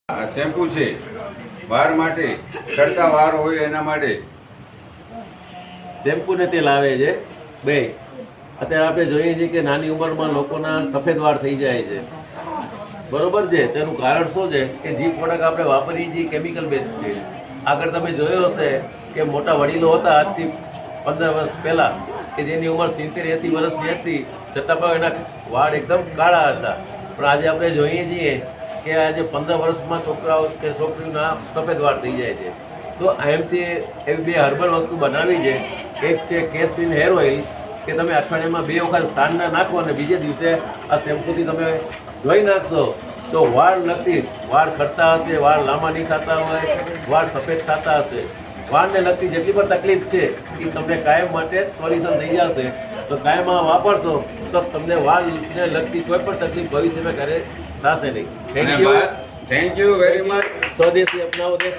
આ શેમ્પુ છે વાળ માટે, ખરતા વાળ હોય એના માટે. શેમ્પુ ને તેલ આવે છે બે. અત્યારે આપણે જોઈએ છીએ કે નાની ઉંમરમાં લોકોના સફેદ વાળ થઈ જાય છે, બરોબર છે. તેનું કારણ શું છે કે જે પ્રોડક્ટ આપણે વાપરીએ છીએ કેમિકલ બેઝ છે. આગળ તમે જોયો હશે કે મોટા વડીલો હતા આજથી 15 વર્ષ પહેલાં કે જેની ઉંમર 70-80 વર્ષની હતી, છતાં પણ એના વાળ એકદમ કાળા હતા. પણ આજે આપણે જોઈએ છીએ કે આજે 15 વર્ષમાં છોકરાઓ કે છોકરીઓના સફેદ વાળ થઈ જાય છે. તો એમથી એવી બે હર્બલ વસ્તુ બનાવી છે. એક છે કેસવિન હેર ઓઇલ કે તમે અઠવાડિયામાં 2 વખત સાંજના નાખો અને બીજે દિવસે આ શેમ્પૂથી તમે ધોઈ નાખશો તો વાળ લગતી વાળ ખરતા હશે, વાળ લાંબા નહીં થતા હોય, વાળ સફેદ થતા હશે, વાળને લગતી જેટલી પણ તકલીફ છે એ તમને કાયમ માટે સોલ્યુશન થઈ જશે. તો કાયમ આ વાપરશો તો તમને વાળને લગતી કોઈ પણ તકલીફ ભવિષ્યમાં ઘરે થશે નહીં. Thank you thank you very much. સ્વદેશી અપનાવો દેશ